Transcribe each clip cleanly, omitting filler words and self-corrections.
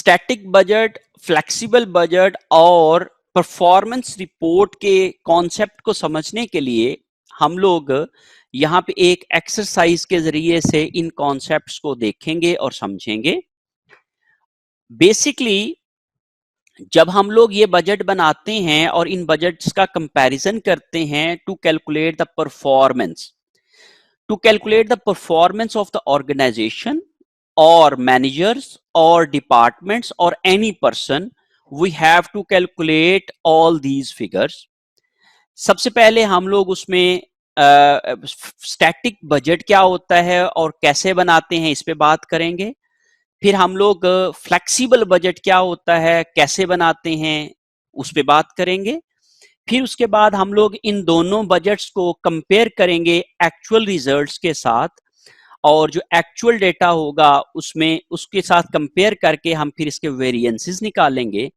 Static budget, flexible budget और performance report के concept को समझने के लिए हम लोग यहाँ पे एक एक्सरसाइज के जरिए से इन कॉन्सेप्ट्स को देखेंगे और समझेंगे। बेसिकली जब हम लोग ये बजट बनाते हैं और इन बजट्स का कंपैरिजन करते हैं to calculate the performance of the organisation or managers or departments or any person, we have to calculate all these figures. सबसे पहले हम लोग उसमें स्टैटिक बजट क्या होता है और कैसे बनाते हैं इस पे बात करेंगे। फिर हम लोग फ्लेक्सिबल बजट क्या होता है, कैसे बनाते हैं, उस पे बात करेंगे। फिर उसके बाद हम लोग इन दोनों बजट्स को कंपेयर करेंगे एक्चुअल रिजल्ट्स के साथ, और जो एक्चुअल डेटा होगा उसमें उसके साथ कंपेयर करके हम फिर इसके वेरिएंसेस निकालेंगे,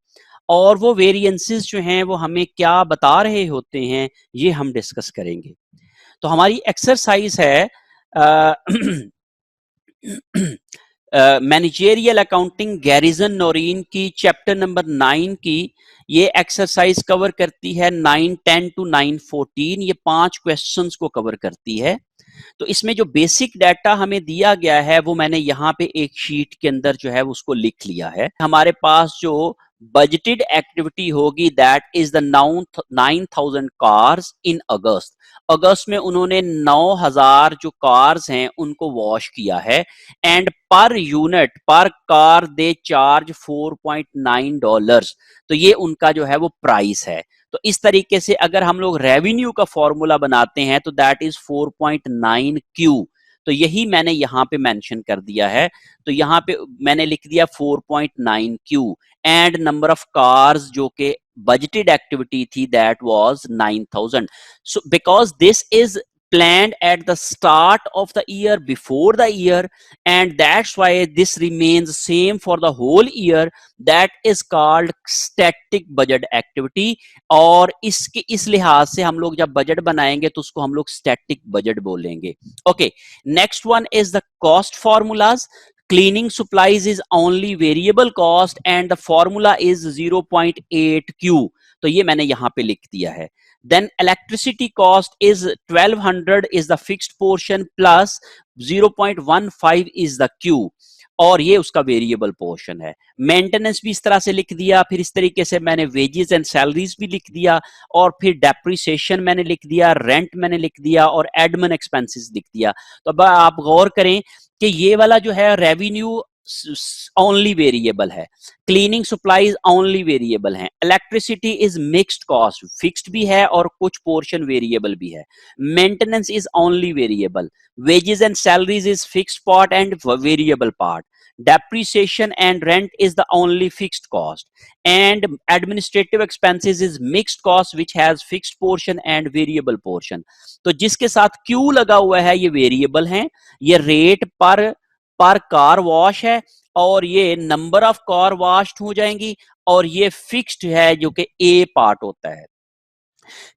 और वो वेरिएंसेस जो हैं वो हमें क्या बता रहे होते हैं ये हम डिस्कस करेंगे। तो हमारी एक्सरसाइज है मैनेजरियल अकाउंटिंग गैरिसन नोरीन की चैप्टर नंबर 9 की। ये एक्सरसाइज कवर करती है 9:10 to 9:14, ये 5 क्वेश्चंस को कवर करती है। तो इसमें जो बेसिक डाटा हमें दिया गया है वो मैंने यहाँ पे एक शीट के अंदर जो है उसको लिख लिया है। हमारे पास जो बजटेड एक्टिविटी होगी दैट इज द 9,000 कार्स इन अगस्त। अगस्त में उन्होंने 9,000 जो कार्स हैं उनको वॉश किया है, एंड पर यूनिट पर कार दे चार्ज $4.9। तो ये उनका जो है वो प्राइस है। तो इस तरीके से अगर हम लोग रेवेन्यू का फॉर्मूला बनाते हैं तो दैट इज 4.9 क्यू। तो यही मैंने यहाँ पे मेंशन कर दिया है। तो यहाँ पे मैंने लिख दिया 4.9 Q and number of cars जो के बजटेड एक्टिविटी थी that was 9,000। So because this is planned at the start of the year, before the year, and that's why this remains same for the whole year. That is called static budget activity, और इसके इस लिहाज से हम लोग जब budget बनाएंगे तो उसको हम लोग स्टैटिक बजट बोलेंगे। Okay, next one is the cost formulas. Cleaning supplies is only variable cost and the formula is 0.8 Q। तो ये मैंने यहां पे लिख दिया है। Then electricity cost is 1200 is the fixed portion plus 0.15 is the Q, और ये उसका वेरिएबल पोर्शन है। मेंटेनेंस भी इस तरह से लिख दिया, फिर इस तरीके से मैंने वेजेस एंड सैलरीज भी लिख दिया, और फिर डेप्रिसिएशन मैंने लिख दिया, रेंट मैंने लिख दिया, और एडमिन एक्सपेंसेस लिख दिया। तो अब आप गौर करें कि ये वाला जो है रेवेन्यू ओनली वेरिएबल है, क्लीनिंग सप्लाईज ओनली वेरिएबल है, electricity is mixed cost, fixed भी है और कुछ पोर्शन वेरिएबल भी है, maintenance is only variable, wages and salaries is fixed part and variable part, depreciation and rent is the only fixed cost, and administrative expenses is mixed cost which has fixed portion and variable portion। तो जिसके साथ Q लगा हुआ है ये variable है, ये rate पर कार वॉश है, और ये नंबर ऑफ कार वॉश्ड हो जाएंगी, और ये फिक्स्ड है जो कि ए पार्ट होता है।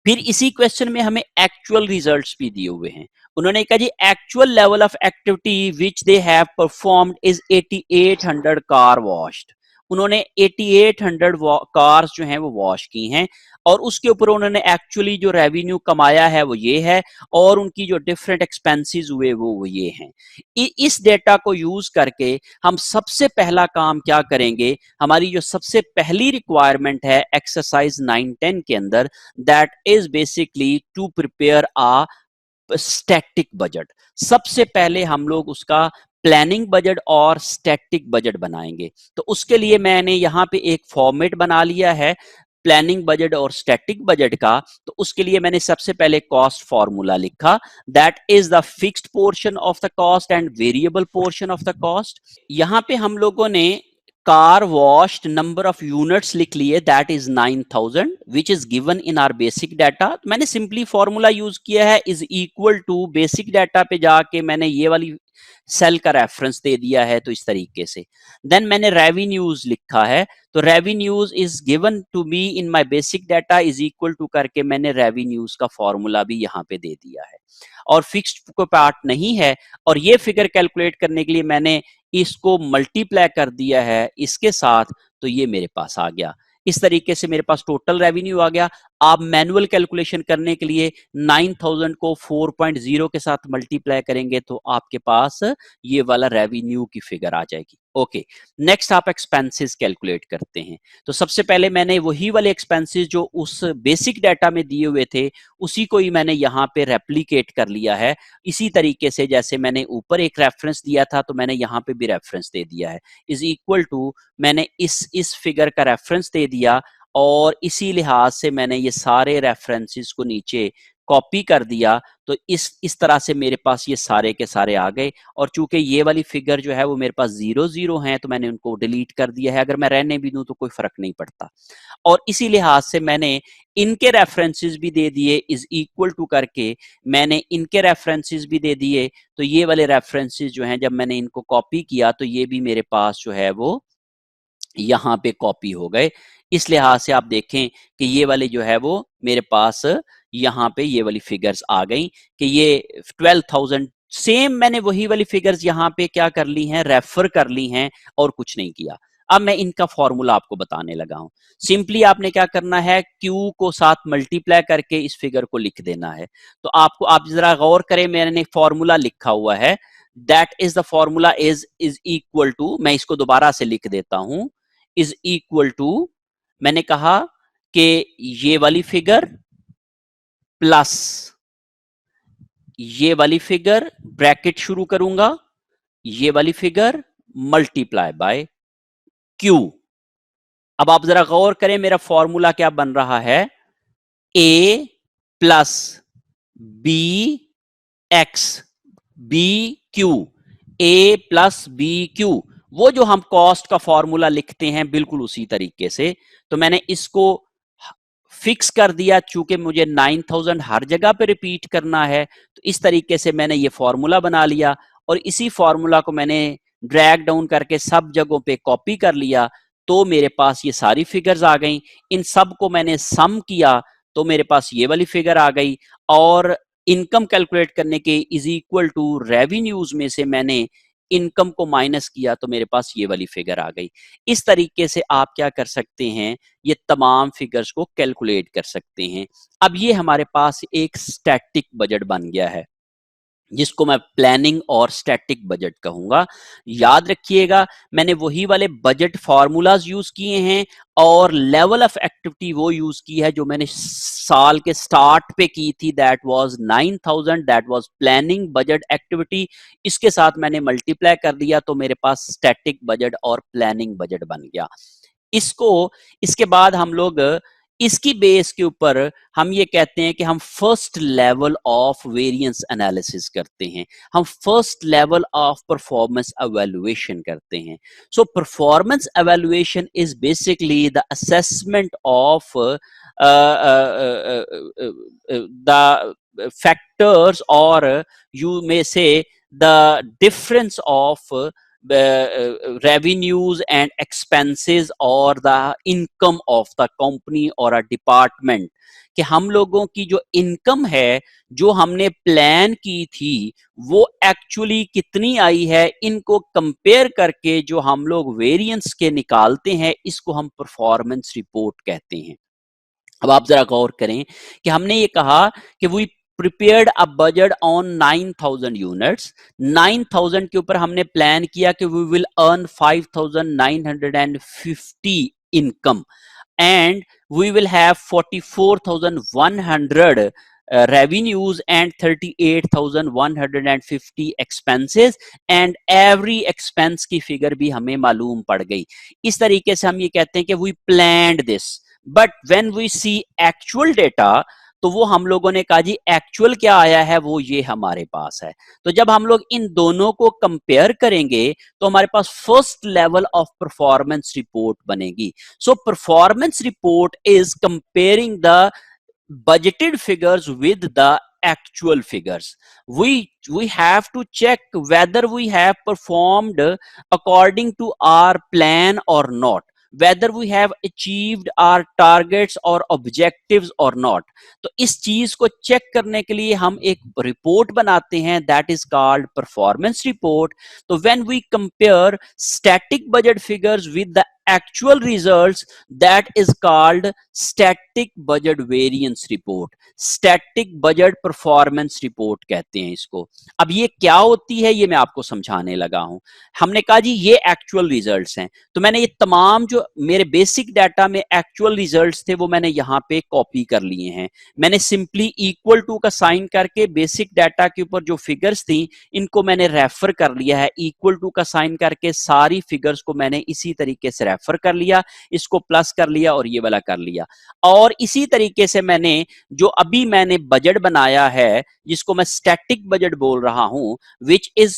फिर इसी क्वेश्चन में हमें एक्चुअल रिजल्ट्स भी दिए हुए हैं। उन्होंने कहा जी actual level of activity which they have performed is 8800 car washed. उन्होंने 8800 कार्स जो हैं वो वॉश की हैं, और उसके ऊपर उन्होंने एक्चुअली जो रेवेन्यू कमाया है वो ये है, और उनकी जो डिफरेंट एक्सपेंसेस हुए वो ये हैं। इस डेटा को यूज करके हम सबसे पहला काम क्या करेंगे, हमारी जो सबसे पहली रिक्वायरमेंट है एक्सरसाइज 9:10 के अंदर, that is basically to prepare a static budget. सबसे पहले हम लोग उसका प्लानिंग बजट और स्टैटिक बजट बनाएंगे। तो उसके लिए मैंने यहाँ पे एक फॉर्मेट बना लिया है प्लानिंग बजट और स्टैटिक बजट का। तो उसके लिए मैंने सबसे पहले कॉस्ट फॉर्मूला लिखा, that is the fixed portion of the cost and variable portion of the cost. यहाँ पे हम लोगों ने car washed number of units लिख लिए, that is 9,000 which is given in our basic data. मैंने सिंपली फॉर्मूला यूज किया है is equal to basic data पे जाके मैंने ये वाली सेल का रेफरेंस दे दिया है, तो इस तरीके से। देन मैंने रेवेन्यूज लिखा है, तो revenues is given to me in my basic data is equal to करके मैंने रेवेन्यूज का फॉर्मूला भी यहाँ पे दे दिया है, और फिक्स्ड को पार्ट नहीं है, और ये फिगर कैलकुलेट करने के लिए मैंने इसको मल्टीप्लाई कर दिया है इसके साथ, तो ये मेरे पास आ गया। इस तरीके से मेरे पास टोटल रेवेन्यू आ गया। आप मैनुअल कैलकुलेशन करने के लिए 9000 को 4.0 के साथ मल्टीप्लाई करेंगे तो आपके पास ये वाला रेवेन्यू की फिगर आ जाएगी। ओके, नेक्स्ट आप एक्सपेंसेस कैलकुलेट करते हैं। तो सबसे पहले मैंने वही वाले एक्सपेंसेस जो उस बेसिक डाटा में दिए हुए थे उसी को ही मैंने यहाँ पे रेप्लिकेट कर लिया है। इसी तरीके से जैसे मैंने ऊपर एक रेफरेंस दिया था तो मैंने यहाँ पे भी रेफरेंस दे दिया है, इज इक्वल टू मैंने इस फिगर का रेफरेंस दे दिया, और इसी लिहाज से मैंने ये सारे रेफरेंसेस को नीचे कॉपी कर दिया। तो इस तरह से मेरे पास ये सारे के सारे आ गए, और चूंकि ये वाली फिगर जो है वो मेरे पास 0 हैं तो मैंने उनको डिलीट कर दिया है। अगर मैं रहने भी दूं तो कोई फर्क नहीं पड़ता, और इसी लिहाज से मैंने इनके रेफरेंसेस भी दे दिए इज इक्वल टू करके, मैंने इनके रेफरेंसेस भी दे दिए। तो ये वाले रेफरेंसेस जो हैं जब मैंने इनको कॉपी किया तो ये भी मेरे पास जो है वो यहाँ पे कॉपी हो गए। इस लिहाज से आप देखें कि ये वाले जो है वो मेरे पास यहाँ पे ये वाली फिगर्स आ गई कि ये 12,000 सेम मैंने वही वाली फिगर्स यहाँ पे क्या कर ली हैं, रेफर कर ली हैं, और कुछ नहीं किया। अब मैं इनका फॉर्मूला आपको बताने लगा हूं। सिंपली आपने क्या करना है, Q को साथ मल्टीप्लाई करके इस फिगर को लिख देना है। तो आपको, आप जरा गौर करें, मैंने फॉर्मूला लिखा हुआ है, that is the formula is equal to, मैं इसको दोबारा से लिख देता हूं, इज इक्वल टू, मैंने कहा कि ये वाली फिगर प्लस ये वाली फिगर, ब्रैकेट शुरू करूंगा, ये वाली फिगर मल्टीप्लाई बाय Q। अब आप जरा गौर करें मेरा फॉर्मूला क्या बन रहा है, A plus B X B Q, A plus B Q, वो जो हम कॉस्ट का फॉर्मूला लिखते हैं बिल्कुल उसी तरीके से। तो मैंने इसको फिक्स कर दिया, चूंकि मुझे 9000 हर जगह पे रिपीट करना है, तो इस तरीके से मैंने ये फॉर्मूला बना लिया, और इसी फॉर्मूला को मैंने ड्रैग डाउन करके सब जगहों पे कॉपी कर लिया। तो मेरे पास ये सारी फिगर्स आ गई, इन सब को मैंने सम किया तो मेरे पास ये वाली फिगर आ गई, और इनकम कैलकुलेट करने के इज इक्वल टू रेवेन्यूज में से मैंने इनकम को माइनस किया तो मेरे पास ये वाली फिगर आ गई। इस तरीके से आप क्या कर सकते हैं, ये तमाम फिगर्स को कैलकुलेट कर सकते हैं। अब ये हमारे पास एक स्टैटिक बजट बन गया है, जिसको मैं प्लानिंग और स्टैटिक बजट कहूंगा। याद रखिएगा, मैंने वही वाले बजट फॉर्मूलाज यूज किए हैं, और लेवल ऑफ एक्टिविटी वो यूज की है जो मैंने साल के स्टार्ट पे की थी, that was 9000, that was planning budget activity. इसके साथ मैंने मल्टीप्लाई कर दिया तो मेरे पास स्टैटिक बजट और प्लानिंग बजट बन गया। इसको, इसके बाद हम लोग इसकी बेस के ऊपर हम ये कहते हैं कि हम first level of variance analysis करते हैं, हम first level of performance evaluation करते हैं। So performance evaluation is basically the assessment of the factors, और यू मे से the difference of revenues and expenses or the income of the company or a department, कि हम लोगों की जो income है जो हमने प्लान की थी वो एक्चुअली कितनी आई है, इनको कंपेयर करके जो हम लोग वेरिएंस के निकालते हैं, इसको हम परफॉर्मेंस रिपोर्ट कहते हैं। अब आप जरा गौर करें कि हमने ये कहा कि we prepared a budget on 9000 units, 9000 के ऊपर हमने प्लान किया कि we will earn 5950 income, and we will have 44100 revenues and 38,150 expenses, and every expense की फिगर भी हमें मालूम पड़ गई। इस तरीके से हम ये कहते हैं कि we planned this, but when we see actual data, तो वो हम लोगों ने कहा जी एक्चुअल क्या आया है वो ये हमारे पास है। तो जब हम लोग इन दोनों को कंपेयर करेंगे तो हमारे पास first level of performance report बनेगी। So performance report is comparing the budgeted figures with the actual figures. We have to check whether we have performed according to our plan or not, whether we have achieved our targets or objectives or not. तो इस चीज को check करने के लिए हम एक report बनाते हैं, that is called performance report. तो when we compare static budget figures with the actual results, that is called static budget variance report, static budget performance report कहते हैं इसको. अब ये क्या होती है ये मैं आपको समझाने लगा हूं. हमने कहा जी ये एक्चुअल रिजल्ट्स हैं, तो मैंने ये तमाम जो मेरे बेसिक डाटा में एक्चुअल रिजल्ट्स थे वो मैंने यहां पे कॉपी कर लिए हैं. मैंने सिंपली इक्वल टू का साइन करके बेसिक डाटा के ऊपर जो फिगर्स थी इनको मैंने रेफर कर लिया है. इक्वल टू का साइन करके सारी फिगर्स को मैंने इसी तरीके से रेफर कर लिया, इसको प्लस कर लिया और ये वाला कर लिया. और इसी तरीके से मैंने जो अभी मैंने बजट बनाया है जिसको मैं स्टैटिक बजट बोल रहा हूं, which is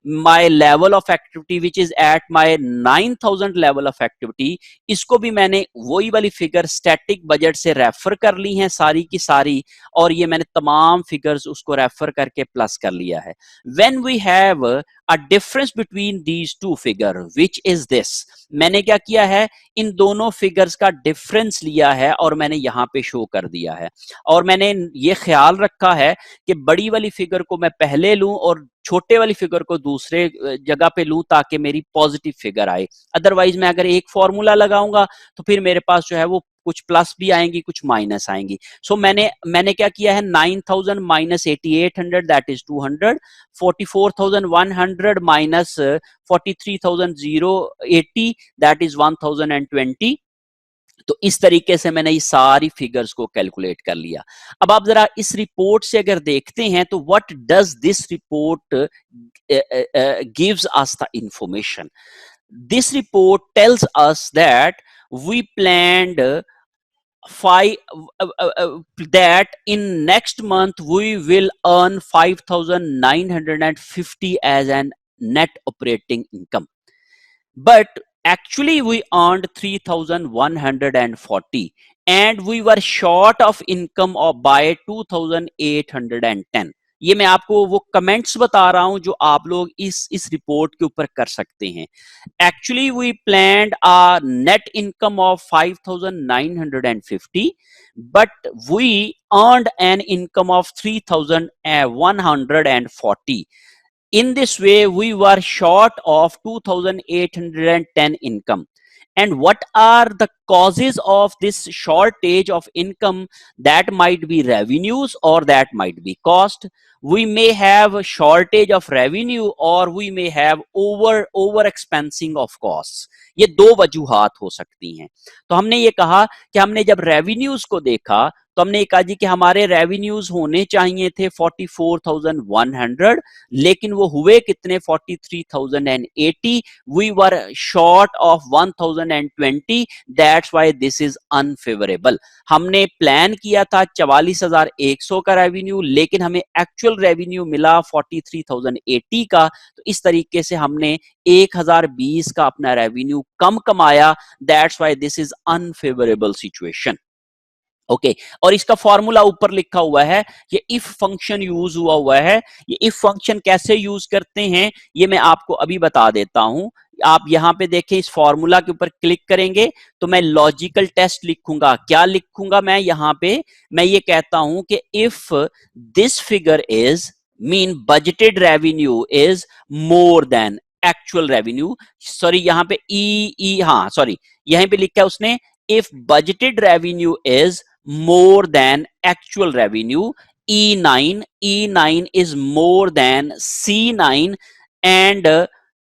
my level of activity which is at my 9000 level of activity, इसको भी मैंने वही वाली फिगर स्टैटिक बजट से रेफर कर ली हैं सारी की सारी, और ये मैंने तमाम फिगर्स उसको रेफर करके प्लस कर लिया है. When we have a difference between these two figure which is this, मैंने क्या किया है इन दोनों फिगर्स का डिफरेंस लिया है और मैंने यहां पे शो कर दिया है. और मैंने ये ख्याल रखा है कि बड़ी वाली फिगर को मैं पहले लूं और छोटे वाली फिगर को दूसरे जगह पे लूं ताकि मेरी पॉजिटिव फिगर आए. अदरवाइज मैं अगर एक फॉर्मूला लगाऊंगा तो फिर मेरे पास जो है वो कुछ प्लस भी आएंगी कुछ माइनस आएंगी. सो मैंने क्या किया है 9000 minus 8800 that is 200, 44100 minus 43080 that is 1020. तो इस तरीके से मैंने ये सारी फिगर्स को कैलकुलेट कर लिया. अब आप जरा इस रिपोर्ट से अगर देखते हैं तो what does this report gives us the information. This report tells us that we planned that in next month we will earn 5950 as an net operating income, but actually we earned 3140 and we were short of income of by 2810. ये मैं आपको वो comments बता रहा हूं जो आप लोग इस रिपोर्ट के ऊपर कर सकते हैं. Actually we planned a net income of 5950 but we earned an income of 3140. In this way we were short of 2810 income. And what are the causes of this shortage of income? That might be revenues or that might be cost. We may have a shortage of revenue or we may have over expensing of costs. ये दो वजूहात हो सकती हैं. तो हमने ये कहा कि हमने जब रेवेन्यूज को देखा तो हमने कहा जी कि हमारे रेवेन्यूज होने चाहिए थे 44,100 लेकिन वो हुए कितने 43,080. We were short of 1,020. That's why this is unfavourable. हमने प्लान किया था 44,100 का रेवेन्यू लेकिन हमें एक्चुअल रेवेन्यू मिला 43,080 का. तो इस तरीके से हमने 1020 का अपना रेवेन्यू कम कमाया. That's why this is unfavourable situation. Okay और इसका फॉर्मूला ऊपर लिखा हुआ है. ये इफ फंक्शन यूज हुआ है. ये इफ फंक्शन कैसे यूज करते हैं ये मैं आपको अभी बता देता हूं. आप यहां पे देखें इस फॉर्मूला के ऊपर क्लिक करेंगे तो मैं लॉजिकल टेस्ट लिखूंगा. क्या लिखूंगा मैं यहां पे, मैं ये कहता हूं कि if this figure is mean budgeted revenue is more then actual revenue. Sorry यहां पे हाँ सॉरी यहां पे लिखा है उसने if budgeted revenue is more than actual revenue, E9 is more than C9. and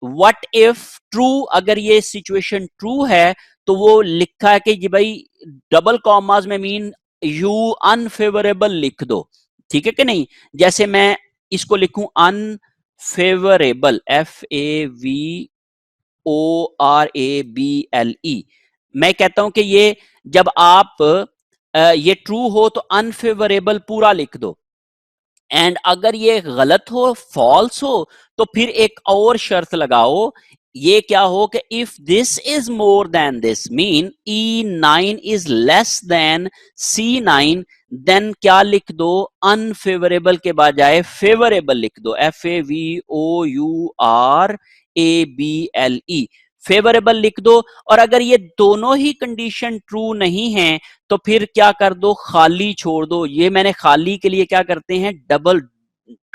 what if true, अगर ये situation true है तो वो लिखा है कि भाई डबल कॉमास में मीन यू अनफेवरेबल लिख दो. ठीक है कि नहीं. जैसे मैं इसको लिखूं अनफेवरेबल FAVORABLE. मैं कहता हूं कि ये जब आप ये ट्रू हो तो अनफेवरेबल पूरा लिख दो. एंड अगर ये गलत हो फॉल्स हो तो फिर एक और शर्त लगाओ. ये क्या हो कि if this is more than this mean E9 is less than C9 then क्या लिख दो, अनफेवरेबल के बजाय फेवरेबल लिख दो, FAVOURABLE, फेवरेबल लिख दो। और अगर ये दोनों ही कंडीशन ट्रू नहीं है तो फिर क्या कर दो, खाली छोड़ दो। ये मैंने खाली के लिए क्या करते हैं, डबल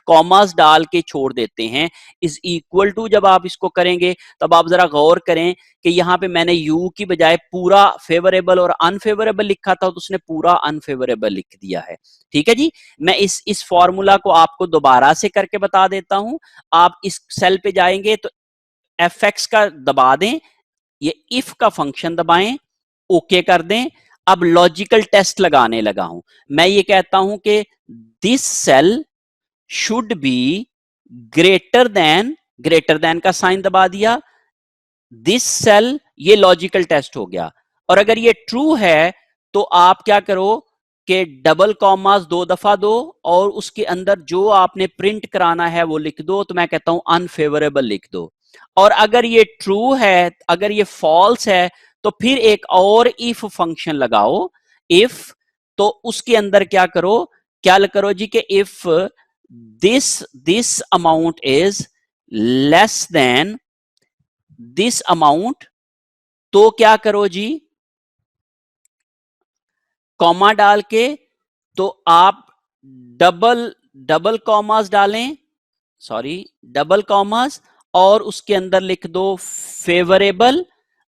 कॉमास डाल के छोड़ देते हैं। इज इक्वल टू जब आप इसको करेंगे तब आप जरा गौर करें कि यहां पे मैंने यू की बजाय पूरा फेवरेबल और अनफेवरेबल लिखा था, तो उसने पूरा अनफेवरेबल लिख दिया है। ठीक है जी, मैं इस फॉर्मूला को आपको दोबारा से करके बता देता हूं। आप इस सेल पे जाएंगे तो एफ का दबा दें, ये इफ का फंक्शन दबाएं, ओके कर दें। अब लॉजिकल टेस्ट लगाने लगा हूं। मैं ये कहता हूं कि this cell should be greater than का साइन दबा दिया, दिस सेल, ये लॉजिकल टेस्ट हो गया। और अगर ये ट्रू है तो आप क्या करो कि डबल कॉमास 2 दफा दो और उसके अंदर जो आपने प्रिंट कराना है वो लिख दो। तो मैं कहता हूं अनफेवरेबल लिख दो। और अगर ये ट्रू है, अगर ये फॉल्स है तो फिर एक और इफ फंक्शन लगाओ, इफ, तो उसके अंदर क्या करो, क्या करो जी कि if this amount is less then this amount, तो क्या करो जी, कॉमा डाल के तो आप डबल डबल कॉमास डालें, सॉरी डबल कॉमास, और उसके अंदर लिख दो फेवरेबल।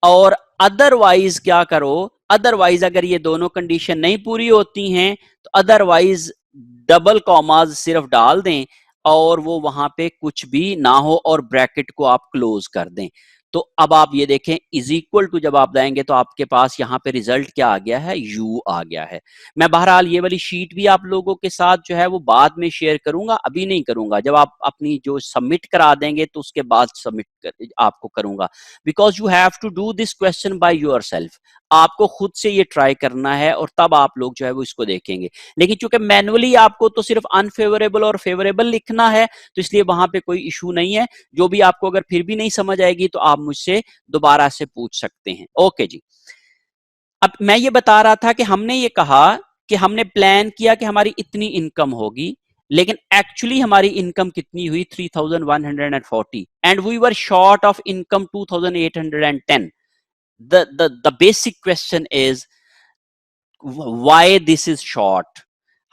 और अदरवाइज क्या करो, अदरवाइज अगर ये दोनों कंडीशन नहीं पूरी होती हैं तो अदरवाइज डबल कॉमास सिर्फ डाल दें और वो वहां पे कुछ भी ना हो और ब्रैकेट को आप क्लोज कर दें। तो अब आप ये देखें इज इक्वल टू जब आप जाएंगे तो आपके पास यहां पे रिजल्ट क्या आ गया है, यू आ गया है। मैं बहरहाल ये वाली शीट भी आप लोगों के साथ जो है वो बाद में शेयर करूंगा, अभी नहीं करूंगा। जब आप अपनी जो सबमिट करा देंगे तो उसके बाद आपको करूंगा, because you have to do this question by yourself. आपको खुद से ये ट्राई करना है और तब आप लोग जो है वो इसको देखेंगे। लेकिन चूंकि मैनुअली आपको तो सिर्फ अनफेवरेबल और फेवरेबल लिखना है तो इसलिए वहां पे कोई इशू नहीं है। जो भी आपको अगर फिर भी नहीं समझ आएगी तो आप मुझसे दोबारा से पूछ सकते हैं। ओके जी, अब मैं ये बता रहा था कि हमने ये कहा कि हमने प्लान किया कि हमारी इतनी इनकम होगी, लेकिन एक्चुअली हमारी इनकम कितनी हुई, 3140, and we were short of income 2810। the basic question is why this is short,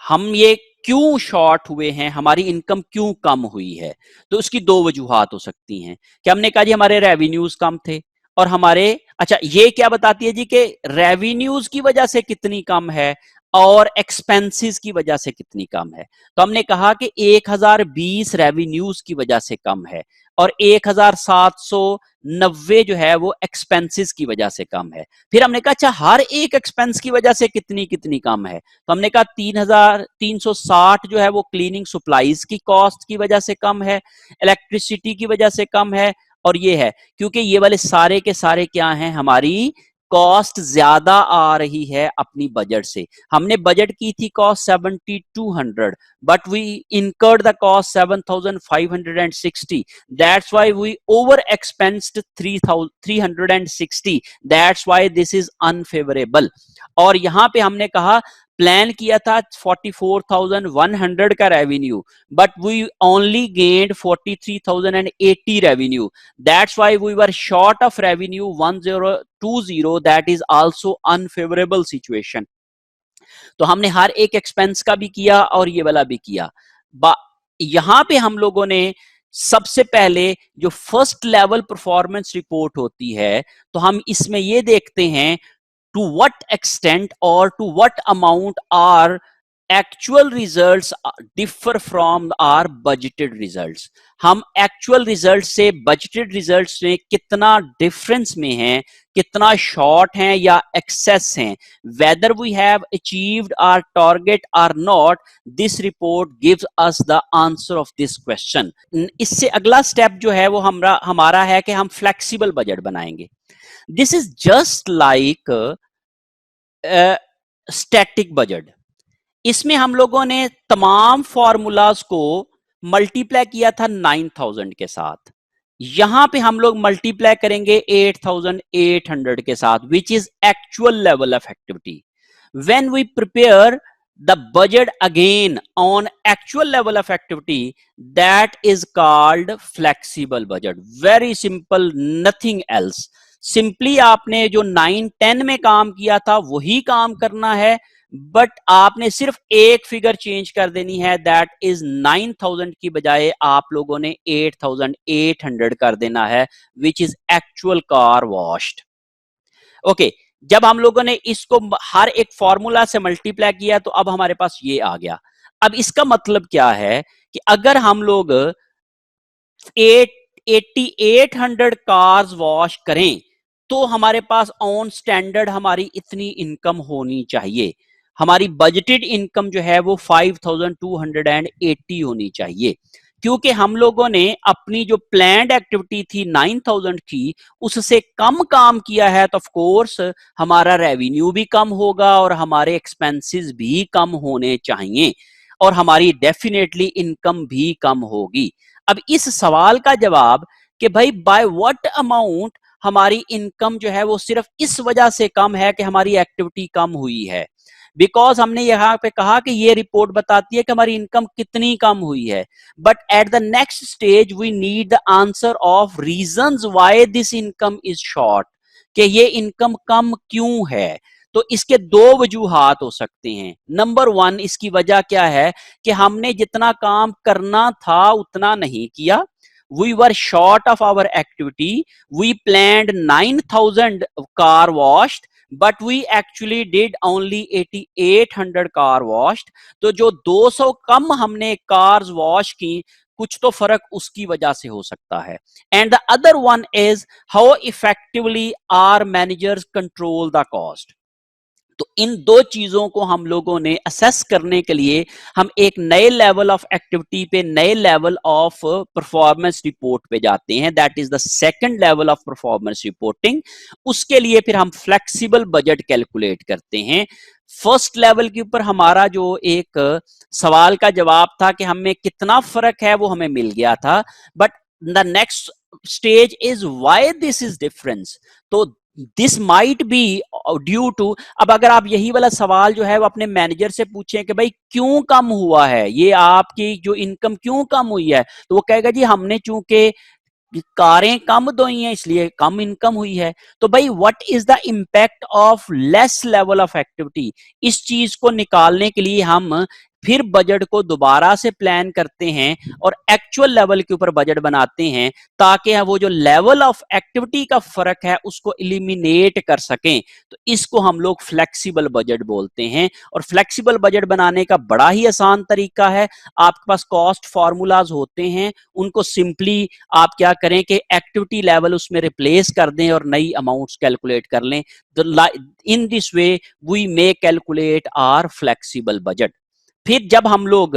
हम ये क्यों शॉर्ट हुए हैं, हमारी इनकम क्यों कम हुई है। तो उसकी दो वजूहात हो सकती हैं कि हमने कहा जी हमारे रेवेन्यूज कम थे और हमारे, अच्छा ये क्या बताती है जी कि रेवेन्यूज की वजह से कितनी कम है और एक्सपेंसेस की वजह से कितनी कम है। तो हमने कहा कि 1020 रेवेन्यूज की वजह से कम है और 1790 जो है वो एक्सपेंसेस की वजह से कम है। फिर हमने कहा अच्छा हर एक एक्सपेंस की वजह से कितनी कितनी कम है। तो हमने कहा 3360 जो है वो क्लीनिंग सप्लाईज की कॉस्ट की वजह से कम है, इलेक्ट्रिसिटी की वजह से कम है, और ये है क्योंकि ये वाले सारे के सारे क्या हैं, हमारी कॉस्ट ज्यादा आ रही है अपनी बजट से। हमने बजट की थी cost 7200, but we incurred the cost 7560, that's why we over expensed 360, that's why this is unfavorable। और यहां पे हमने कहा प्लान किया था 44,100 का revenue, but we only gained 43,080 revenue, that's why we were short of revenue 1020, that is also unfavourable situation. तो हमने हर एक एक्सपेंस का भी किया और ये वाला भी किया। यहां पे हम लोगों ने सबसे पहले जो फर्स्ट लेवल परफॉर्मेंस रिपोर्ट होती है तो हम इसमें ये देखते हैं to what extent or to what amount our actual results differ from our budgeted results। हम actual results से budgeted results में कितना difference में हैं, कितना short हैं या excess हैं, whether we have achieved our target or not, this report gives us the answer of this question। इससे अगला step जो है वो हमारा है कि हम flexible budget बनाएंगे। This is just like static budget. इसमें हम लोगों ने तमाम फॉर्मूलाज को मल्टीप्लाई किया था 9000 के साथ। यहां पे हम लोग मल्टीप्लाई करेंगे 8800 के साथ, which is actual level of activity. When we prepare the budget again on actual level of activity, that is called flexible budget. Very simple, nothing else. Simply आपने जो 9-10 में काम किया था वही काम करना है, बट आपने सिर्फ एक फिगर चेंज कर देनी है, दैट इज 9,000 की बजाय आप लोगों ने 8,800 कर देना है, विच is actual car washed. Okay, जब हम लोगों ने इसको हर एक फॉर्मूला से मल्टीप्लाई किया तो अब हमारे पास ये आ गया। अब इसका मतलब क्या है कि अगर हम लोग 8,800 कार्स वॉश करें तो हमारे पास ऑन स्टैंडर्ड हमारी इतनी इनकम होनी चाहिए। हमारी बजटेड इनकम जो है वो 5,280 होनी चाहिए, क्योंकि हम लोगों ने अपनी जो प्लान्ड एक्टिविटी थी 9,000 की उससे कम काम किया है, तो ऑफ कोर्स हमारा रेवेन्यू भी कम होगा और हमारे एक्सपेंसेस भी कम होने चाहिए और हमारी डेफिनेटली इनकम भी कम होगी। अब इस सवाल का जवाब कि भाई बाय व्हाट अमाउंट हमारी इनकम जो है वो सिर्फ इस वजह से कम है कि हमारी एक्टिविटी कम हुई है, बिकॉज हमने यहाँ पे कहा कि ये रिपोर्ट बताती है कि हमारी इनकम कितनी कम हुई है, but at the next stage we need the answer of reasons why this income is short, कि ये इनकम कम क्यों है। तो इसके दो वजूहात हो सकते हैं। नंबर वन, इसकी वजह क्या है कि हमने जितना काम करना था उतना नहीं किया। We were short of our activity. We planned 9,000 car washed, but we actually did only 8,800 car washed. तो जो 200 कम हमने cars wash की, कुछ तो फर्क उसकी वजह से हो सकता है। And the other one is how effectively our managers control the cost. तो इन दो चीजों को हम लोगों ने असेस करने के लिए हम एक नए लेवल ऑफ एक्टिविटी पे, नए लेवल ऑफ परफॉर्मेंस रिपोर्ट पे जाते हैं, that is the second level of performance reporting. उसके लिए फिर हम फ्लेक्सिबल बजट कैलकुलेट करते हैं। फर्स्ट लेवल के ऊपर हमारा जो एक सवाल का जवाब था कि हमें कितना फर्क है वो हमें मिल गया था, but the next stage is why this is difference. तो this might be due to, अब अगर आप यही वाला सवाल जो है वो अपने मैनेजर से पूछें कि भाई क्यों कम हुआ है, ये आपकी जो इनकम क्यों कम हुई है, तो वो कहेगा जी हमने चूंकि कारें कम धोई हैं इसलिए कम इनकम हुई है। तो भाई what is the impact of less level of activity, इस चीज को निकालने के लिए हम फिर बजट को दोबारा से प्लान करते हैं और एक्चुअल लेवल के ऊपर बजट बनाते हैं, ताकि वो जो लेवल ऑफ एक्टिविटी का फर्क है उसको इलिमिनेट कर सकें। तो इसको हम लोग फ्लेक्सिबल बजट बोलते हैं। और फ्लेक्सिबल बजट बनाने का बड़ा ही आसान तरीका है, आपके पास कॉस्ट फॉर्मूलाज होते हैं, उनको सिंपली आप क्या करें कि एक्टिविटी लेवल उसमें रिप्लेस कर दें और नई अमाउंट्स कैलकुलेट कर लें। In this way we may calculate our flexible budget. फिर जब हम लोग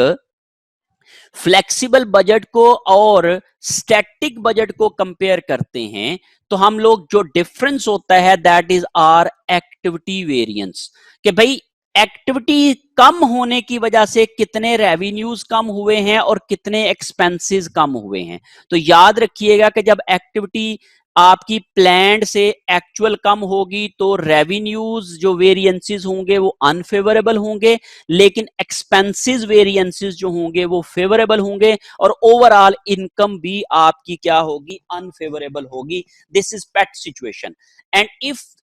फ्लेक्सिबल बजट को और स्टैटिक बजट को कंपेयर करते हैं तो हम लोग जो डिफरेंस होता है that is our activity variance, कि भाई एक्टिविटी कम होने की वजह से कितने रेवेन्यूज कम हुए हैं और कितने एक्सपेंसेस कम हुए हैं। तो याद रखिएगा कि जब एक्टिविटी आपकी प्लान्ड से एक्चुअल कम होगी तो रेवेन्यूज जो वेरिएंसेस होंगे वो अनफेवरेबल होंगे, लेकिन एक्सपेंसेस वेरिएंसेस जो होंगे वो फेवरेबल होंगे और ओवरऑल इनकम भी आपकी क्या होगी, अनफेवरेबल होगी। This is pet situation. And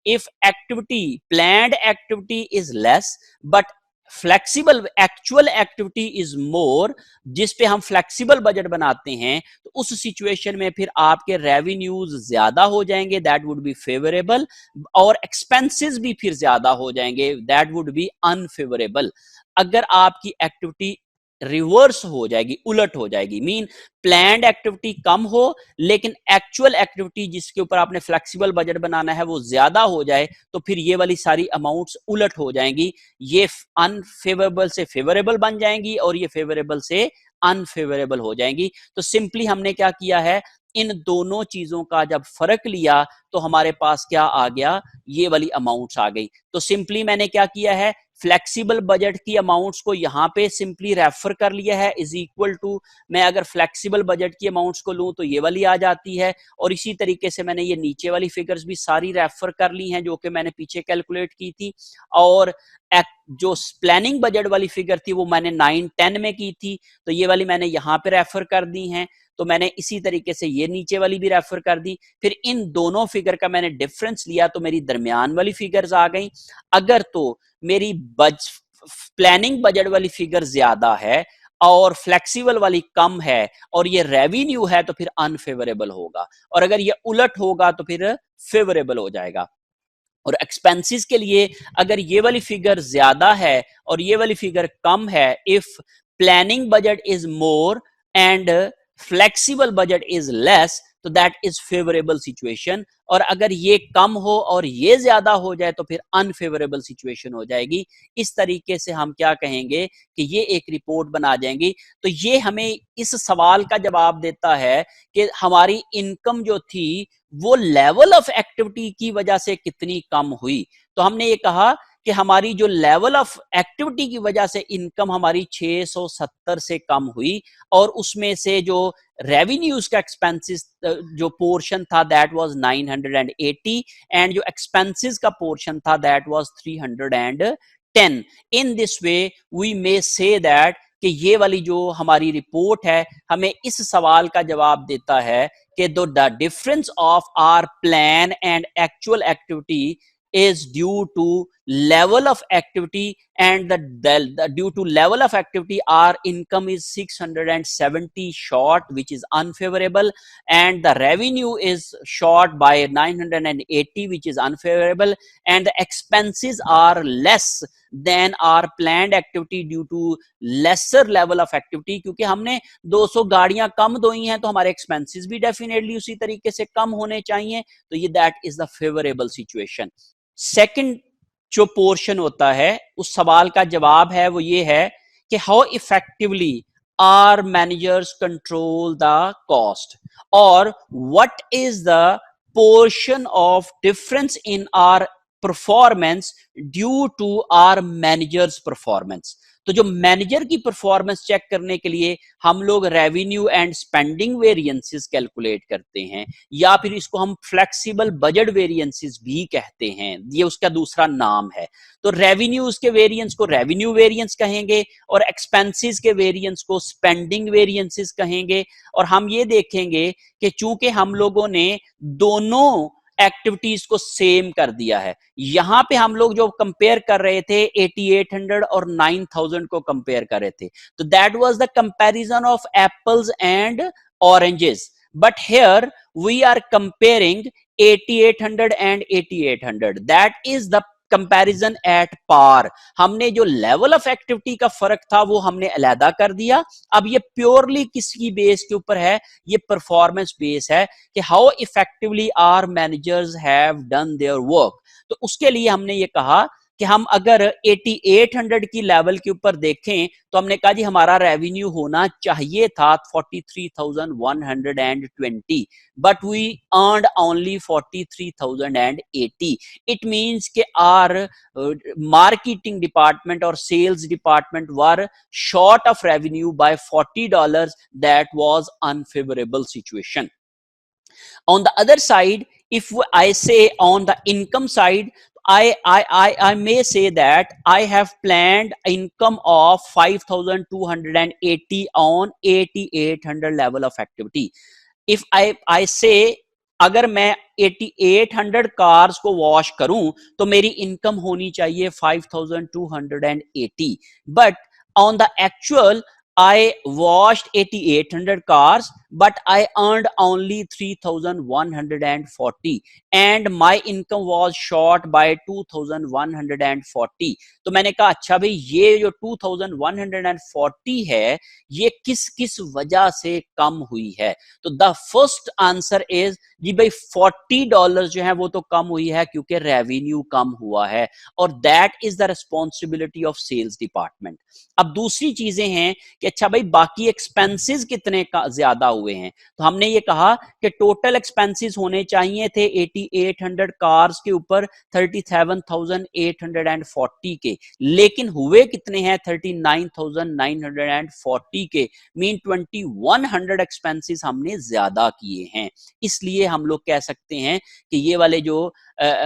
if activity, planned activity is less but flexible actual activity is more, जिस पे हम फ्लेक्सिबल बजट बनाते हैं, तो उस सिचुएशन में फिर आपके रेवेन्यूज ज्यादा हो जाएंगे, दैट वुड बी फेवरेबल, और एक्सपेंसेस भी फिर ज्यादा हो जाएंगे, दैट वुड बी अनफेवरेबल। अगर आपकी एक्टिविटी रिवर्स हो जाएगी, उलट हो जाएगी, मीन प्लान्ड एक्टिविटी कम हो लेकिन एक्चुअल एक्टिविटी जिसके ऊपर आपने फ्लेक्सिबल बजट बनाना है वो ज्यादा हो जाए, तो फिर ये वाली सारी अमाउंट्स उलट हो जाएंगी, ये अनफेवरेबल से फेवरेबल बन जाएंगी और ये फेवरेबल से अनफेवरेबल हो जाएंगी। तो सिंपली हमने क्या किया है, इन दोनों चीजों का जब फर्क लिया तो हमारे पास क्या आ गया, ये वाली अमाउंट्स आ गई। तो सिंपली मैंने क्या किया है फ्लेक्सिबल बजट की अमाउंट्स को यहां पे सिंपली रेफर कर लिया है, इज इक्वल टू, मैं अगर फ्लेक्सिबल बजट की अमाउंट्स को लूं तो ये वाली आ जाती है, और इसी तरीके से मैंने ये नीचे वाली फिगर्स भी सारी रेफर कर ली हैं जो कि मैंने पीछे कैलकुलेट की थी, और जो प्लानिंग बजट वाली फिगर थी वो मैंने 9-10 में की थी, तो ये वाली मैंने यहां पे रेफर कर दी हैं। तो मैंने इसी तरीके से ये नीचे वाली भी रेफर कर दी, फिर इन दोनों फिगर का मैंने डिफरेंस लिया तो मेरी दरमियान वाली फिगर्स आ गई। अगर तो मेरी प्लानिंग बजट वाली फिगर ज्यादा है और फ्लेक्सिबल वाली कम है और ये रेवेन्यू है तो फिर अनफेवरेबल होगा, और अगर ये उलट होगा तो फिर फेवरेबल हो जाएगा। और एक्सपेंसेस के लिए अगर ये वाली फिगर ज्यादा है और ये वाली फिगर कम है, if planning budget is more and flexible budget is less, तो दैट इज फेवरेबल सिचुएशन, और अगर ये कम हो और ये ज्यादा हो जाए तो फिर अनफेवरेबल सिचुएशन हो जाएगी। इस तरीके से हम क्या कहेंगे कि ये एक रिपोर्ट बना जाएंगी। तो ये हमें इस सवाल का जवाब देता है कि हमारी इनकम जो थी वो लेवल ऑफ एक्टिविटी की वजह से कितनी कम हुई। तो हमने ये कहा कि हमारी जो लेवल ऑफ एक्टिविटी की वजह से इनकम हमारी 670 से कम हुई, और उसमें से जो रेवेन्यूज का एक्सपेंसेस जो पोर्शन था दैट वाज 980, एंड जो एक्सपेंसेस का पोर्शन था that was 310। In this way we may say that कि ये वाली जो हमारी रिपोर्ट है हमें इस सवाल का जवाब देता है कि the difference of our plan and actual activity is due to level of activity, and due to level of activity our income is 670 short, which is unfavorable, and the revenue is short by 980, which is unfavorable, and the expenses are less than our planned activity due to lesser level of activity, क्योंकि हमने 200 गाड़ियां कम धोई हैं तो हमारे expenses भी definitely उसी तरीके से कम होने चाहिए। तो ये that is the favourable situation. Second जो पोर्शन होता है उस सवाल का जवाब है वो ये है कि how effectively are managers control the cost, और what is the portion of difference in our performance due to our managers performance. तो जो मैनेजर की परफॉर्मेंस चेक करने के लिए हम लोग revenue and spending variances calculate करते हैं, या फिर इसको हम फ्लेक्सिबल बजट वेरिएंसेस भी कहते हैं, ये उसका दूसरा नाम है। तो रेवेन्यूज के वेरिएंस को रेवेन्यू वेरिएंस कहेंगे और एक्सपेंसेस के वेरिएंस को स्पेंडिंग वेरिएंसेस कहेंगे। और हम ये देखेंगे कि चूंकि हम लोगों ने दोनों एक्टिविटीज को सेम कर दिया है, यहां पे हम लोग जो कंपेयर कर रहे थे 8800 और 9000 को कंपेयर कर रहे थे, तो that was the comparison of apples and oranges, but here we are comparing 8800 and 8800, that is the comparison at par. हमने जो लेवल ऑफ एक्टिविटी का फर्क था वो हमने अलहदा कर दिया। अब ये प्योरली किसकी बेस के ऊपर है, ये परफॉर्मेंस बेस है कि how effectively are managers have done their work. तो उसके लिए हमने ये कहा कि हम अगर 8800 की लेवल के ऊपर देखें तो हमने कहा जी हमारा रेवेन्यू होना चाहिए था 43,120, but we earned only 43,080। It means कि आर मार्केटिंग डिपार्टमेंट और sales department were short of revenue by $40, that was unfavourable situation. On the other side, if I say on the income side, I may say that I have planned income of 5,280 on 8,800 level of activity. If I say अगर मैं 8,800 cars को wash करूं तो मेरी income होनी चाहिए 5,280, but on the actual I washed 8,800 cars, but I earned only 3,140 and my income was short by 2,140। तो मैंने कहा अच्छा भाई ये जो 2,140 है ये किस किस वजह से कम हुई है। तो द फर्स्ट आंसर इज जी भाई $40 जो है वो तो कम हुई है क्योंकि रेवेन्यू कम हुआ है, और that is the responsibility of sales department. अब दूसरी चीजें हैं कि अच्छा भाई बाकी एक्सपेंसेस कितने ज्यादा हुए हैं, तो हमने ये कहा कि टोटल एक्सपेंसेस होने चाहिए थे 8800 कार्स के ऊपर 37,840 के, लेकिन हुए कितने हैं 39,940 के, मीन 2100 एक्सपेंसेस हमने ज्यादा किए हैं। इसलिए हम लोग कह सकते हैं कि ये वाले जो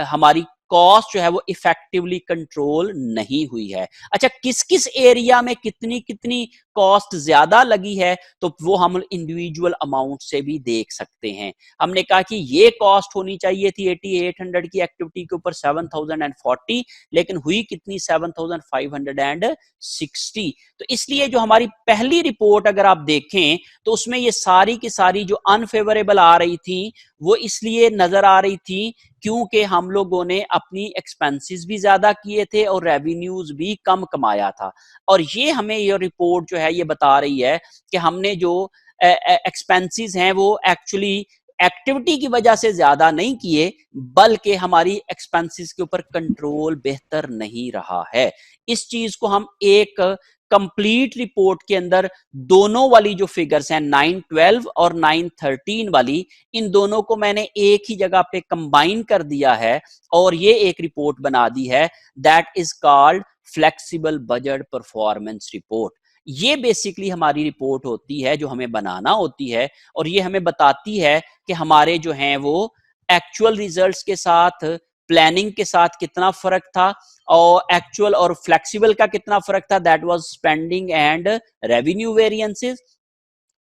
हमारी कॉस्ट जो है वो इफेक्टिवली कंट्रोल नहीं हुई है। अच्छा, किस किस एरिया में कितनी कितनी कॉस्ट ज्यादा लगी है, तो वो हम इंडिविजुअल अमाउंट से भी देख सकते हैं। हमने कहा कि ये कॉस्ट होनी चाहिए थी 8800 की एक्टिविटी के ऊपर 7040, लेकिन हुई कितनी 7560। तो इसलिए जो हमारी पहली रिपोर्ट अगर आप देखें तो उसमें ये सारी की सारी जो अनफेवरेबल आ रही थी वो इसलिए नजर आ रही थी क्योंकि हम लोगों ने अपनी एक्सपेंसेस भी ज्यादा किए थे और रेवेन्यूज भी कम कमाया था। और ये हमें ये रिपोर्ट जो है ये बता रही है कि हमने जो एक्सपेंसेस हैं वो एक्चुअली एक्टिविटी की वजह से ज्यादा नहीं किए, बल्कि हमारी एक्सपेंसेस के ऊपर कंट्रोल बेहतर नहीं रहा है। इस चीज को हम एक कंप्लीट रिपोर्ट के अंदर दोनों वाली जो फिगर्स हैं 912 और 913 वाली, इन दोनों को मैंने एक ही जगह पे कंबाइन कर दिया है और ये एक रिपोर्ट बना दी है, that is called flexible budget performance report. ये बेसिकली हमारी रिपोर्ट होती है जो हमें बनाना होती है, और ये हमें बताती है कि हमारे जो हैं वो एक्चुअल रिजल्ट्स के साथ प्लानिंग के साथ कितना फर्क था, और एक्चुअल और फ्लेक्सिबल का कितना फर्क था, that was spending and revenue variances,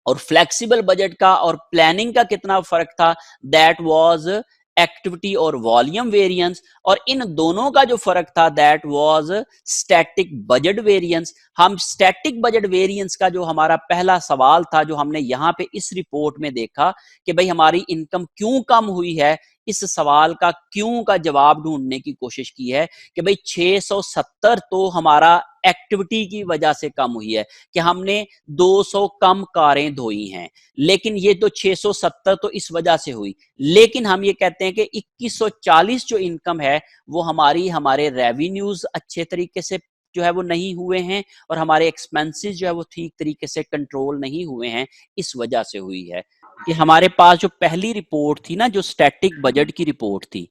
और फ्लेक्सिबल बजट का और प्लानिंग का कितना फर्क था, दैट वाज एक्टिविटी और वॉल्यूम वेरिएंस, और इन दोनों का जो फर्क था that was static budget variance. हम स्टैटिक बजट वेरिएंस का जो हमारा पहला सवाल था जो हमने यहां पे इस रिपोर्ट में देखा कि भाई हमारी इनकम क्यों कम हुई है, इस सवाल का क्यों का जवाब ढूंढने की कोशिश की है कि भाई 670 तो हमारा एक्टिविटी की वजह से कम हुई है कि हमने 200 कम कारें धोई हैं, लेकिन ये तो 670 तो इस वजह से हुई। लेकिन हम ये कहते हैं कि 2140 जो इनकम है वो हमारे रेवेन्यूज अच्छे तरीके से जो है वो नहीं हुए हैं, और हमारे एक्सपेंसेस जो है वो ठीक तरीके से कंट्रोल नहीं हुए हैं, इस वजह से हुई है। कि हमारे पास जो पहली रिपोर्ट थी ना, जो स्टैटिक बजट की रिपोर्ट थी,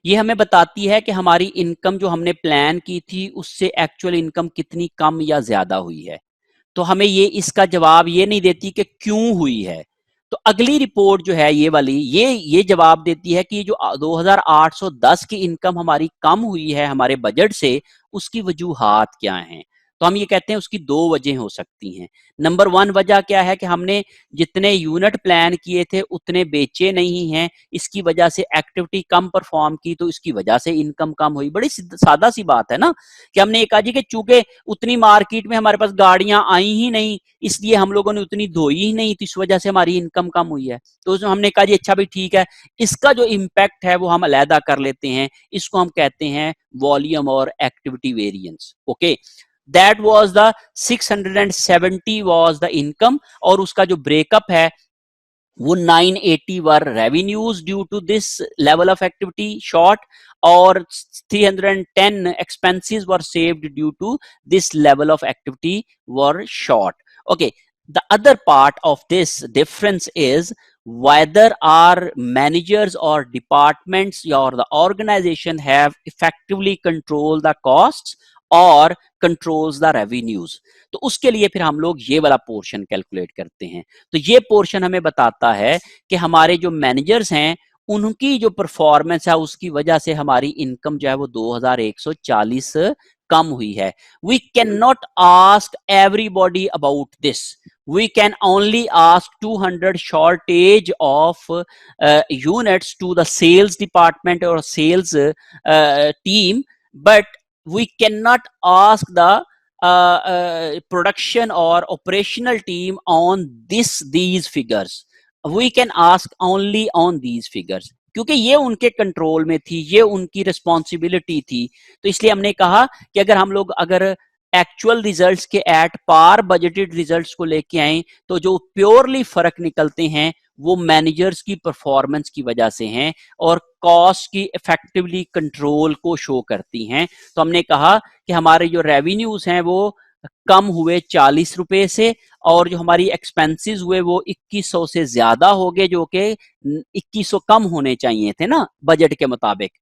ये हमें बताती है कि हमारी इनकम जो हमने प्लान की थी उससे एक्चुअल इनकम कितनी कम या ज्यादा हुई है। तो हमें ये इसका जवाब ये नहीं देती कि क्यों हुई है। तो अगली रिपोर्ट जो है ये वाली, ये जवाब देती है कि जो 2810 की इनकम हमारी कम हुई है हमारे बजट से, उसकी वजूहात क्या हैं। तो हम ये कहते हैं उसकी दो वजह हो सकती हैं। नंबर वन वजह क्या है कि हमने जितने यूनिट प्लान किए थे उतने बेचे नहीं हैं, इसकी वजह से एक्टिविटी कम परफॉर्म की, तो इसकी वजह से इनकम कम हुई। बड़ी सादा सी बात है ना, कि हमने ये कहा जी कि चूंकि उतनी मार्केट में हमारे पास गाड़ियां आई ही नहीं, इसलिए हम लोगों ने उतनी धोई ही नहीं, तो इस वजह से हमारी इनकम कम हुई है। तो हमने कहा जी अच्छा भाई ठीक है, इसका जो इम्पैक्ट है वो हम अलहदा कर लेते हैं, इसको हम कहते हैं वॉल्यूम और activity variance. Okay, that was the 670 was the income, और उसका जो ब्रेकअप है वो 980 were revenues due to this level of activity short, और 310 expenses were saved due to this level of activity were short. Okay, the other part of this difference is whether our managers or departments or the organization have effectively controlled the costs or controls the revenues। तो उसके लिए फिर हम लोग ये वाला portion calculate करते हैं। तो ये पोर्शन हमें बताता है कि हमारे जो मैनेजर्स हैं उनकी जो परफॉर्मेंस है उसकी वजह से हमारी इनकम जो है वो 2140 कम हुई है। We can not ask everybody about this, we can only ask 200 shortage of units to the sales department or sales team, but we cannot ask the production or operational team on these figures. We can ask only on these figures क्योंकि ये उनके control में थी, ये उनकी responsibility थी। तो इसलिए हमने कहा कि अगर हम लोग एक्चुअल रिजल्ट्स के एट पार बजटेड रिजल्ट्स को लेके आए तो जो प्योरली फर्क निकलते हैं वो मैनेजर्स की परफॉर्मेंस की वजह से हैं और कॉस्ट की इफेक्टिवली कंट्रोल को शो करती हैं। तो हमने कहा कि हमारे जो रेवेन्यूज हैं वो कम हुए 40 रुपए से, और जो हमारी एक्सपेंसेस हुए वो 2100 से ज्यादा हो गए, जो कि 2100 कम होने चाहिए थे ना बजट के मुताबिक।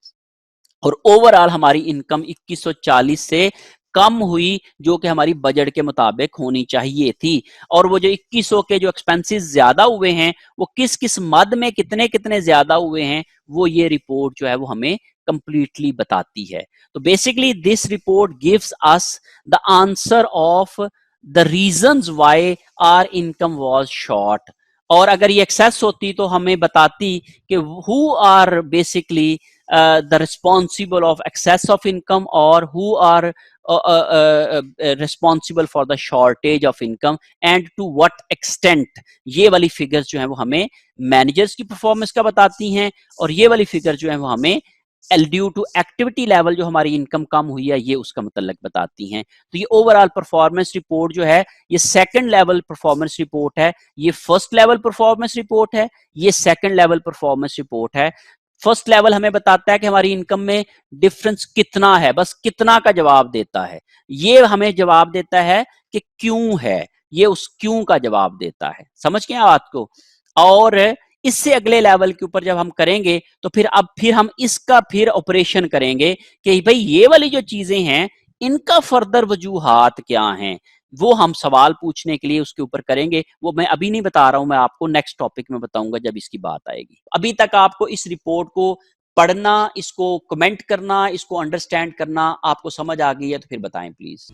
और ओवरऑल हमारी इनकम 2140 से कम हुई, जो कि हमारी बजट के मुताबिक होनी चाहिए थी। और वो जो 2100 के जो एक्सपेंसेस ज्यादा हुए हैं, वो किस किस मद में कितने कितने ज्यादा हुए हैं, वो ये रिपोर्ट जो है वो हमें कंप्लीटली बताती है। तो basically this report gives us the answer of the reasons why our income was short. और अगर ये एक्सेस होती तो हमें बताती कि who are basically the responsible of excess of income, or who are responsible for the shortage of income, and to what extent। ये वाली फिगर्स जो है वो हमें मैनेजर्स की परफॉर्मेंस का बताती हैं, और ये वाली फिगर जो है वो हमें ड्यू टू एक्टिविटी लेवल जो हमारी इनकम कम हुई है ये उसका मतलब बताती हैं। तो ये ओवरऑल परफॉर्मेंस रिपोर्ट जो है ये सेकंड लेवल परफॉर्मेंस रिपोर्ट है, ये फर्स्ट लेवल परफॉर्मेंस रिपोर्ट है, ये सेकंड लेवल परफॉर्मेंस रिपोर्ट है। फर्स्ट लेवल हमें बताता है कि हमारी इनकम में डिफरेंस कितना है, बस कितना का जवाब देता है। ये हमें जवाब देता है कि क्यों है, ये उस क्यों का जवाब देता है। समझ गए बात को? और इससे अगले लेवल के ऊपर जब हम करेंगे तो फिर हम इसका फिर ऑपरेशन करेंगे कि भाई ये वाली जो चीजें हैं इनका फर्दर वजूहात क्या हैं, वो हम सवाल पूछने के लिए उसके ऊपर करेंगे। वो मैं अभी नहीं बता रहा हूं, मैं आपको नेक्स्ट टॉपिक में बताऊंगा जब इसकी बात आएगी। अभी तक आपको इस रिपोर्ट को पढ़ना, इसको कमेंट करना, इसको अंडरस्टैंड करना आपको समझ आ गई है तो फिर बताएं प्लीज।